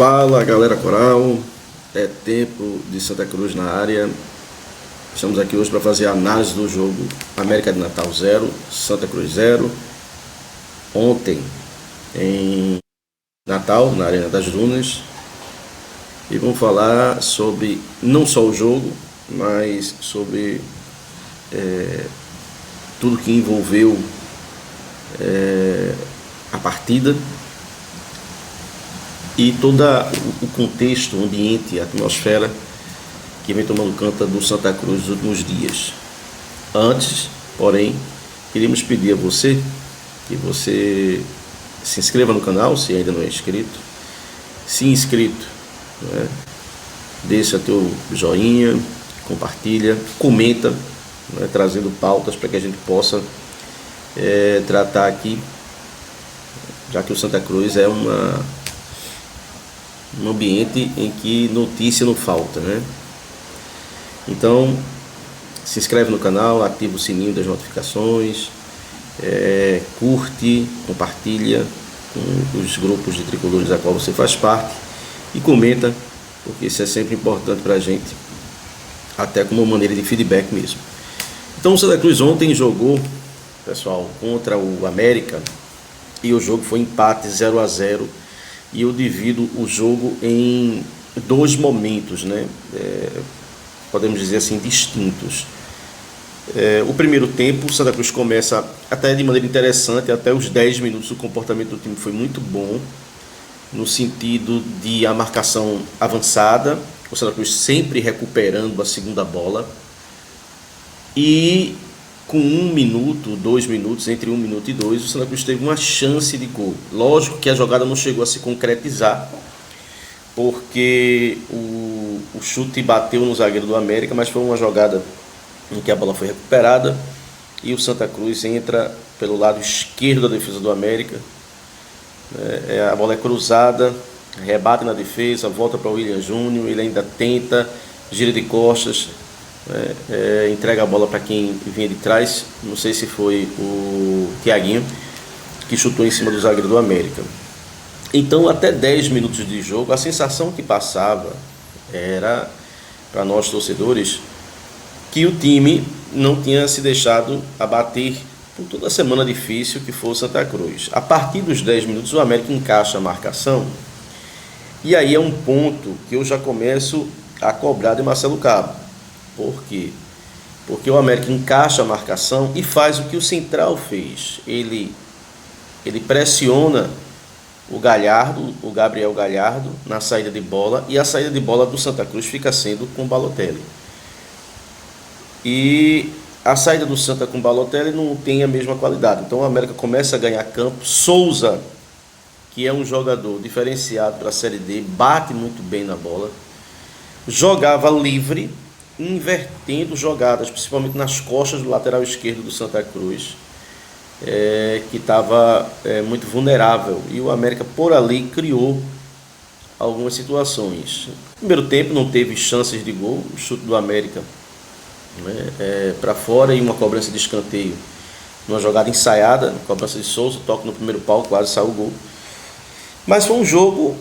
Fala galera coral, é tempo de Santa Cruz na área. Estamos aqui hoje para fazer a análise do jogo América de Natal 0, Santa Cruz 0. Ontem em Natal, na Arena das Dunas. E vamos falar sobre não só o jogo, mas sobre tudo que envolveu a partida e todo o contexto, o ambiente, a atmosfera que vem tomando conta do Santa Cruz nos últimos dias. Antes, porém, queríamos pedir a você que você se inscreva no canal, se ainda não é inscrito. Se inscrito, né? Deixa teu joinha, compartilha, comenta, né? Trazendo pautas para que a gente possa tratar aqui, já que o Santa Cruz é um ambiente em que notícia não falta, né? Então, se inscreve no canal, ativa o sininho das notificações, curte, compartilha com os grupos de tricolores da qual você faz parte e comenta, porque isso é sempre importante para a gente, até como uma maneira de feedback mesmo. Então, o Santa Cruz ontem jogou, pessoal, contra o América e o jogo foi empate 0-0. E eu divido o jogo em dois momentos, né? Podemos dizer assim, distintos. O primeiro tempo, o Santa Cruz começa até de maneira interessante, até os 10 minutos o comportamento do time foi muito bom, no sentido de a marcação avançada, o Santa Cruz sempre recuperando a segunda bola, e com 1 minuto, 2 minutos, entre 1 minuto e 2, o Santa Cruz teve uma chance de gol. Lógico que a jogada não chegou a se concretizar, porque o chute bateu no zagueiro do América, mas foi uma jogada em que a bola foi recuperada e o Santa Cruz entra pelo lado esquerdo da defesa do América. A bola é cruzada, rebate na defesa, volta para o William Júnior, ele ainda tenta, gira de costas, entrega a bola para quem vinha de trás, não sei se foi o Thiaguinho, que chutou em cima do zagueiro do América. Então, até 10 minutos de jogo, a sensação que passava era, para nós torcedores, que o time não tinha se deixado abater por toda a semana difícil que foi o Santa Cruz. A partir dos 10 minutos, o América encaixa a marcação, e aí é um ponto que eu já começo a cobrar de Marcelo Cabo. Por quê? Porque o América encaixa a marcação e faz o que o Central fez. Ele pressiona o Galhardo, o Gabriel Galhardo, na saída de bola, e a saída de bola do Santa Cruz fica sendo com o Balotelli. E a saída do Santa com o Balotelli não tem a mesma qualidade. Então o América começa a ganhar campo. Souza, que é um jogador diferenciado para a Série D, bate muito bem na bola. Jogava livre, invertendo jogadas, principalmente nas costas do lateral esquerdo do Santa Cruz, que estava muito vulnerável, e o América por ali criou algumas situações. No primeiro tempo não teve chances de gol, o chute do América para fora e uma cobrança de escanteio, uma jogada ensaiada, cobrança de Souza, toque no primeiro pau, quase saiu o gol. Mas foi um jogo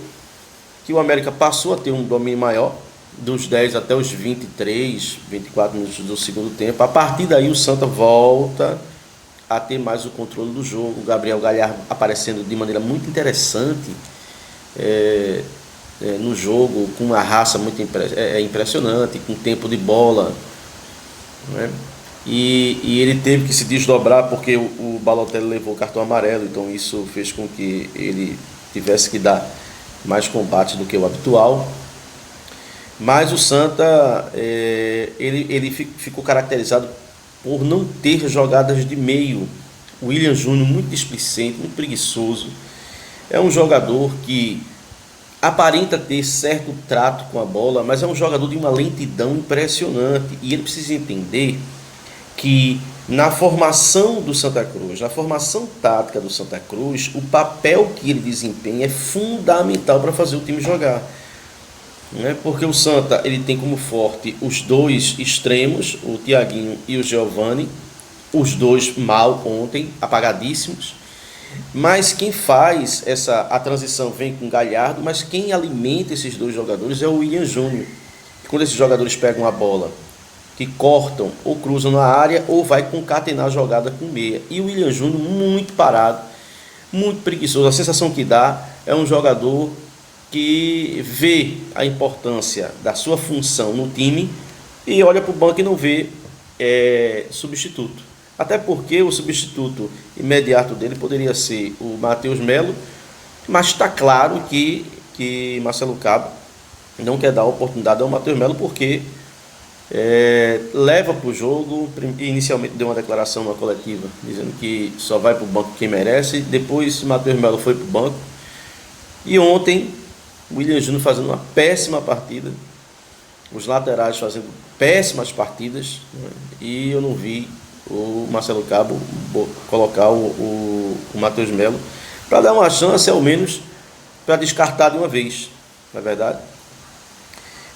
que o América passou a ter um domínio maior, dos 10 até os 23, 24 minutos do segundo tempo. A partir daí o Santa volta a ter mais o controle do jogo. O Gabriel Galhardo aparecendo de maneira muito interessante no jogo, com uma raça muito impressionante, com tempo de bola, né? E ele teve que se desdobrar porque o Balotelli levou o cartão amarelo, então isso fez com que ele tivesse que dar mais combate do que o habitual. Mas o Santa, ele ficou caracterizado por não ter jogadas de meio. O William Júnior, muito displicente, muito preguiçoso. É um jogador que aparenta ter certo trato com a bola, mas é um jogador de uma lentidão impressionante. E ele precisa entender que na formação do Santa Cruz, na formação tática do Santa Cruz, o papel que ele desempenha é fundamental para fazer o time jogar. Porque o Santa ele tem como forte os dois extremos, o Thiaguinho e o Giovani, os dois mal ontem, apagadíssimos, Mas quem faz a transição vem com Galhardo, mas quem alimenta esses dois jogadores é o William Júnior. Quando esses jogadores pegam a bola, que cortam ou cruzam na área, ou vai concatenar a jogada com meia. E o William Júnior muito parado, muito preguiçoso. A sensação que dá é um jogador que vê a importância da sua função no time e olha para o banco e não vê substituto. Até porque o substituto imediato dele poderia ser o Matheus Melo, mas está claro que Marcelo Cabo não quer dar a oportunidade ao Matheus Melo porque leva para o jogo. Inicialmente deu uma declaração na coletiva dizendo que só vai para o banco quem merece. Depois Matheus Melo foi para o banco. E ontem o William Júnior fazendo uma péssima partida, os laterais fazendo péssimas partidas, e eu não vi o Marcelo Cabo colocar o Matheus Melo para dar uma chance, ao menos, para descartar de uma vez, não é verdade?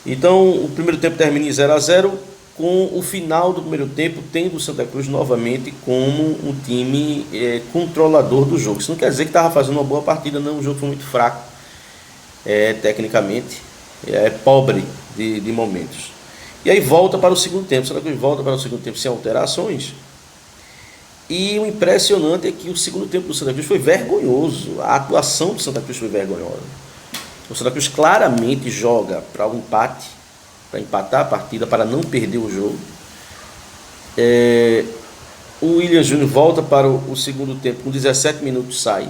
Então, o primeiro tempo termina em 0-0, com o final do primeiro tempo tendo o Santa Cruz novamente como um time controlador do jogo. Isso não quer dizer que estava fazendo uma boa partida, não. O jogo foi muito fraco, tecnicamente, pobre de momentos. E aí volta para o segundo tempo. O Santa Cruz volta para o segundo tempo sem alterações. E o impressionante é que o segundo tempo do Santa Cruz foi vergonhoso. A atuação do Santa Cruz foi vergonhosa. O Santa Cruz claramente joga para um empate, para empatar a partida, para não perder o jogo. O William Júnior volta para o segundo tempo, com 17 minutos sai.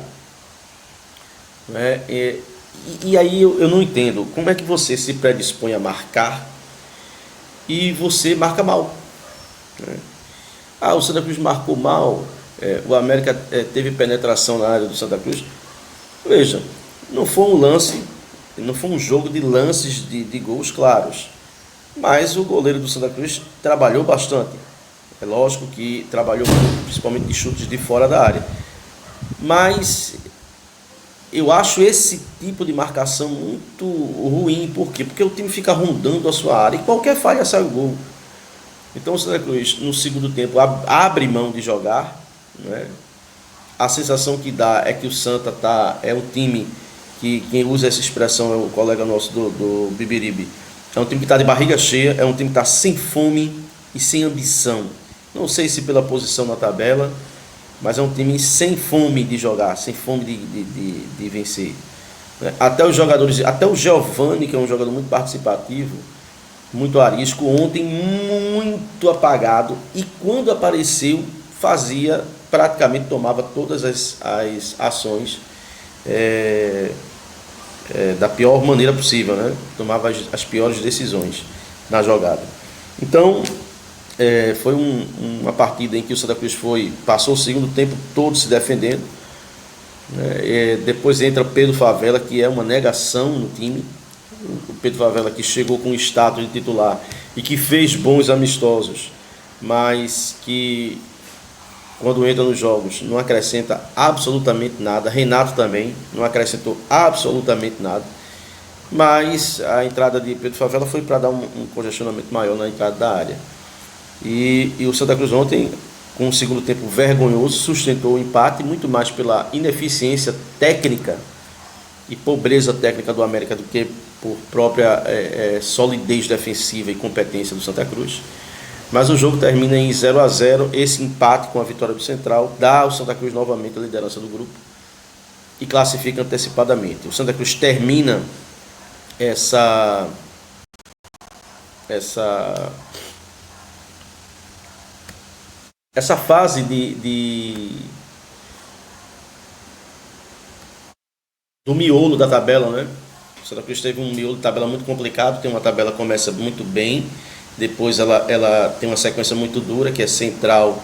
E aí eu não entendo como é que você se predispõe a marcar e você marca mal. O Santa Cruz marcou mal, o América teve penetração na área do Santa Cruz. Veja, não foi um lance, não foi um jogo de lances de gols claros, mas o goleiro do Santa Cruz trabalhou bastante. É lógico que trabalhou muito, principalmente de chutes de fora da área, mas eu acho esse tipo de marcação muito ruim. Por quê? Porque o time fica rondando a sua área e qualquer falha sai o gol. Então o Santa Cruz no segundo tempo abre mão de jogar, né? A sensação que dá é que o Santa é um time que, quem usa essa expressão é o colega nosso do Bibiribe, é um time que está de barriga cheia, é um time que está sem fome e sem ambição. Não sei se pela posição na tabela, mas é um time sem fome de jogar, sem fome de vencer. Até os jogadores, até o Giovani, que é um jogador muito participativo, muito arisco, ontem muito apagado, e quando apareceu praticamente tomava todas as ações da pior maneira possível, né? Tomava as piores decisões na jogada. Então foi uma partida em que o Santa Cruz passou o segundo tempo todo se defendendo, né? Depois entra Pedro Favela, que é uma negação no time. O Pedro Favela, que chegou com status de titular e que fez bons amistosos, mas que quando entra nos jogos não acrescenta absolutamente nada. Renato também não acrescentou absolutamente nada, mas a entrada de Pedro Favela foi para dar um congestionamento maior na entrada da área. E o Santa Cruz ontem, com um segundo tempo vergonhoso, sustentou o empate, muito mais pela ineficiência técnica e pobreza técnica do América do que por própria solidez defensiva e competência do Santa Cruz. Mas o jogo termina em 0-0. Esse empate com a vitória do Central dá ao Santa Cruz novamente a liderança do grupo e classifica antecipadamente. O Santa Cruz termina essa fase do miolo da tabela, né? O Santa Cruz teve um miolo de tabela muito complicado. Tem uma tabela que começa muito bem, depois ela tem uma sequência muito dura, que é Central,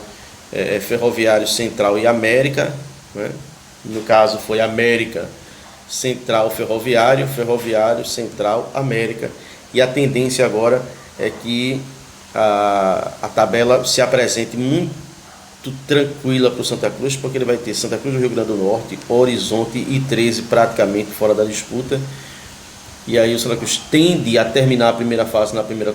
Ferroviário, Central e América, né? No caso foi América, Central, Ferroviário, Ferroviário, Central, América. E a tendência agora é que a tabela se apresente muito tranquila para o Santa Cruz, porque ele vai ter Santa Cruz do Rio Grande do Norte, Horizonte e 13 praticamente fora da disputa. E aí o Santa Cruz tende a terminar a primeira fase na primeira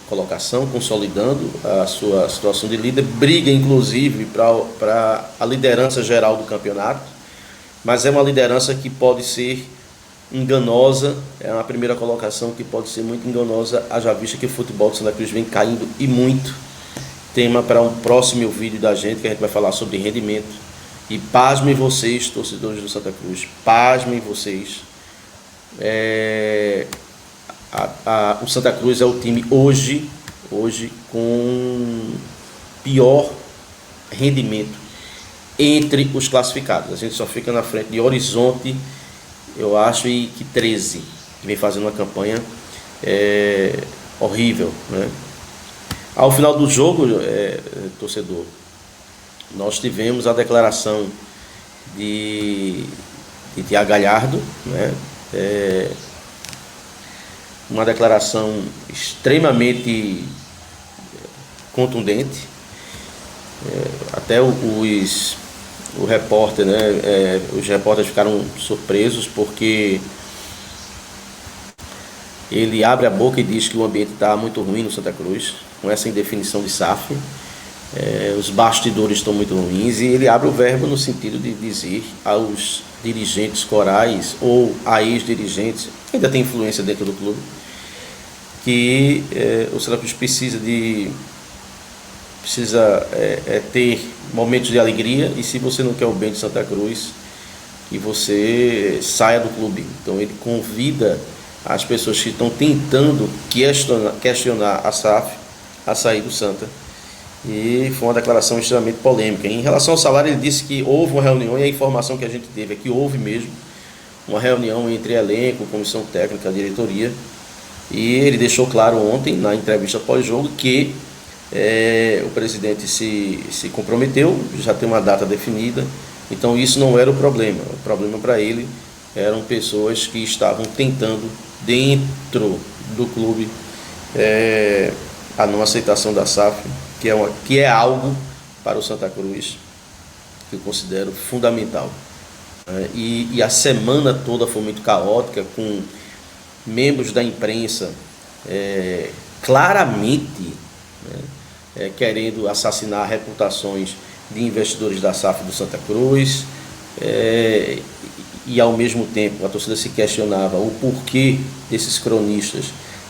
colocação, consolidando a sua situação de líder, briga inclusive para a liderança geral do campeonato. mas é uma liderança que pode ser enganosa, é uma primeira colocação que pode ser muito enganosa, haja vista que o futebol do Santa Cruz vem caindo e muito. Tema para um próximo vídeo da gente, que a gente vai falar sobre rendimento. E pasmem vocês, torcedores do Santa Cruz, pasmem vocês. O Santa Cruz é o time hoje com pior rendimento entre os classificados. A gente só fica na frente de Horizonte, eu acho, e que 13, que vem fazendo uma campanha horrível, né? Ao final do jogo, torcedor, nós tivemos a declaração de Thiago Galhardo, né? Uma declaração extremamente contundente. Até o repórter, né? Os repórteres ficaram surpresos porque ele abre a boca e diz que o ambiente está muito ruim no Santa Cruz, com essa indefinição de SAF. Os bastidores estão muito ruins, e ele abre o verbo no sentido de dizer aos dirigentes corais ou a ex-dirigentes, que ainda tem influência dentro do clube, que o Santa Cruz precisa ter momentos de alegria, e se você não quer o bem de Santa Cruz, que você saia do clube. Então ele convida as pessoas que estão tentando questionar a SAF a sair do Santa. E foi uma declaração extremamente polêmica. Em relação ao salário, ele disse que houve uma reunião, e a informação que a gente teve é que houve mesmo uma reunião entre elenco, comissão técnica, diretoria, e ele deixou claro ontem, na entrevista pós-jogo, que o presidente se comprometeu, já tem uma data definida, então isso não era o problema. O problema para ele eram pessoas que estavam tentando, dentro do clube, a não aceitação da SAF, que é algo para o Santa Cruz que eu considero fundamental. E a semana toda foi muito caótica, com membros da imprensa claramente, querendo assassinar reputações de investidores da SAF do Santa Cruz, e ao mesmo tempo a torcida se questionava o porquê desses cronistas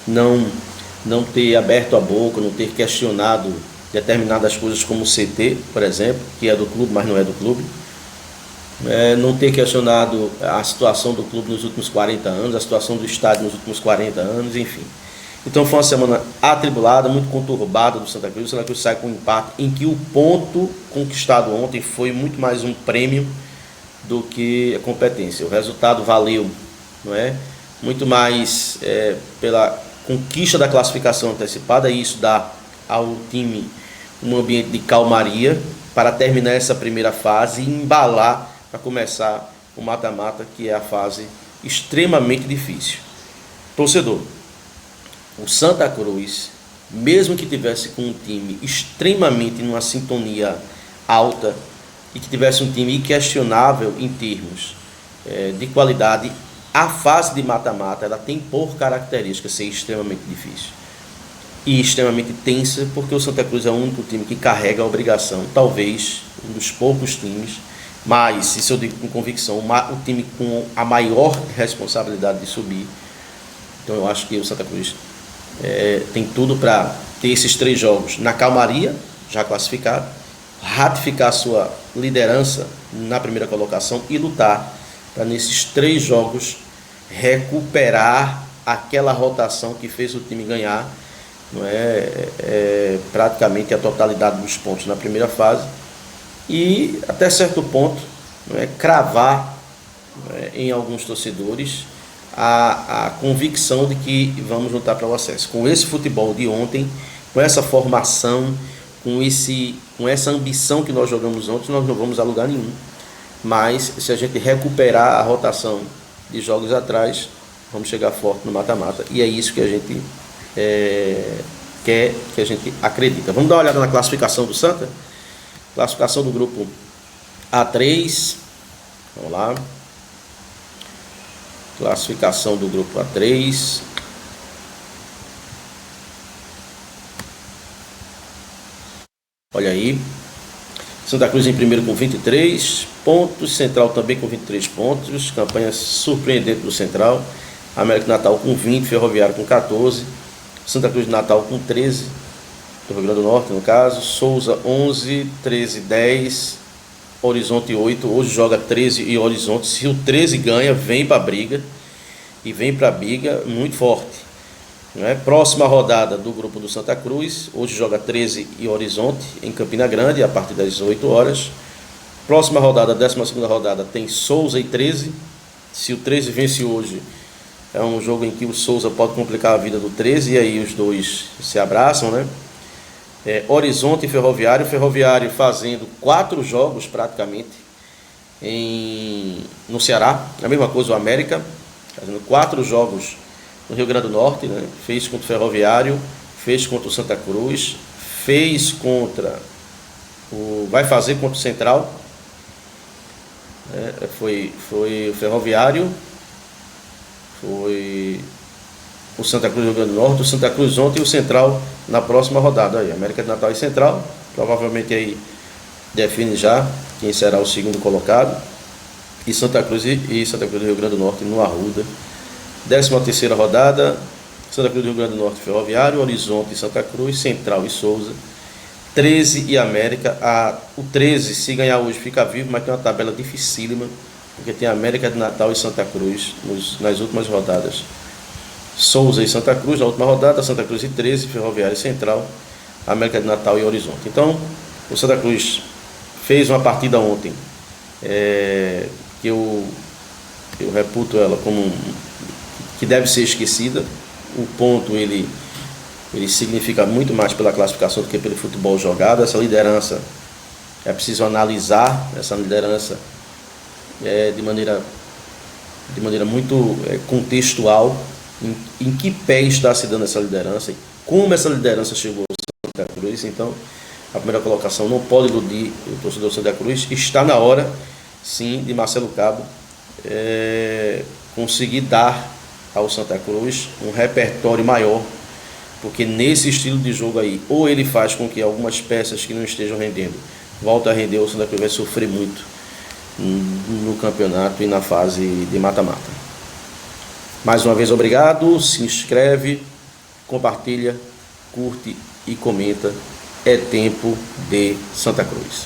não ter aberto a boca, não ter questionado determinadas coisas, como o CT, por exemplo, que é do clube, mas não é do clube, não ter questionado a situação do clube nos últimos 40 anos, a situação do estádio nos últimos 40 anos, enfim. Então foi uma semana atribulada, muito conturbada do Santa Cruz. O Santa Cruz sai com um empate, em que o ponto conquistado ontem foi muito mais um prêmio do que a competência. O resultado valeu, não é? Muito mais pela conquista da classificação antecipada, e isso dá ao time um ambiente de calmaria para terminar essa primeira fase e embalar para começar o mata-mata, que é a fase extremamente difícil. Torcedor, o Santa Cruz, mesmo que tivesse com um time extremamente numa sintonia alta e que tivesse um time inquestionável em termos de qualidade, a fase de mata-mata ela tem por característica ser extremamente difícil e extremamente tensa, porque o Santa Cruz é o único time que carrega a obrigação, talvez um dos poucos times, mas isso eu digo com convicção, o time com a maior responsabilidade de subir. Então eu acho que o Santa Cruz tem tudo para ter esses 3 jogos na calmaria, já classificado, ratificar a sua liderança na primeira colocação e lutar para nesses 3 jogos recuperar aquela rotação que fez o time ganhar, não praticamente a totalidade dos pontos na primeira fase, e até certo ponto cravar em alguns torcedores a convicção de que vamos lutar para o acesso. Com esse futebol de ontem, com essa formação, com essa ambição que nós jogamos ontem, nós não vamos a lugar nenhum. Mas se a gente recuperar a rotação de jogos atrás, vamos chegar forte no mata-mata, e é isso que a gente quer, que a gente acredita. Vamos dar uma olhada na classificação do Santa? Classificação do grupo A3. Vamos lá. Classificação do grupo A3. Olha aí. Santa Cruz em primeiro com 23 pontos, Central também com 23 pontos, campanha surpreendente do Central. América de Natal com 20, Ferroviário com 14, Santa Cruz de Natal com 13, do Rio Grande do Norte no caso, Souza 11, 13, 10, Horizonte 8, hoje joga 13 e Horizonte, se o 13 ganha, vem para a briga, e vem para a briga muito forte. Próxima rodada do grupo do Santa Cruz, hoje joga 13 e Horizonte em Campina Grande, a partir das 18 horas. Próxima rodada, 12ª rodada, tem Souza e 13, se o 13 vence hoje, é um jogo em que o Souza pode complicar a vida do 13, e aí os dois se abraçam, né? Horizonte e Ferroviário, Ferroviário fazendo 4 jogos praticamente no Ceará, a mesma coisa o América, fazendo 4 jogos no Rio Grande do Norte, né? Fez contra o Ferroviário, fez contra o Santa Cruz, vai fazer contra o Central, foi o Ferroviário, foi o Santa Cruz do Rio Grande do Norte, o Santa Cruz ontem e o Central na próxima rodada. Aí, América de Natal e Central, provavelmente aí define já quem será o segundo colocado, e Santa Cruz do Rio Grande do Norte no Arruda. 13ª rodada, Santa Cruz do Rio Grande do Norte, Ferroviário, Horizonte e Santa Cruz, Central e Souza, 13 e América. O 13, se ganhar hoje, fica vivo, mas tem uma tabela dificílima, porque tem América de Natal e Santa Cruz nas últimas rodadas. Souza e Santa Cruz na última rodada, Santa Cruz e 13, Ferroviário e Central, América de Natal e Horizonte. Então, o Santa Cruz fez uma partida ontem, que eu reputo ela como que deve ser esquecida. O ponto ele significa muito mais pela classificação do que pelo futebol jogado. Essa liderança, é preciso analisar essa liderança de maneira muito contextual, em que pé está se dando essa liderança e como essa liderança chegou ao Santa Cruz. Então, a primeira colocação não pode iludir o torcedor do Santa Cruz. Está na hora, sim, de Marcelo Cabo conseguir dar ao Santa Cruz um repertório maior, porque nesse estilo de jogo aí, ou ele faz com que algumas peças que não estejam rendendo voltem a render, ou o Santa Cruz vai sofrer muito no campeonato e na fase de mata-mata. Mais uma vez, obrigado, se inscreve, compartilha, curte e comenta. É tempo de Santa Cruz.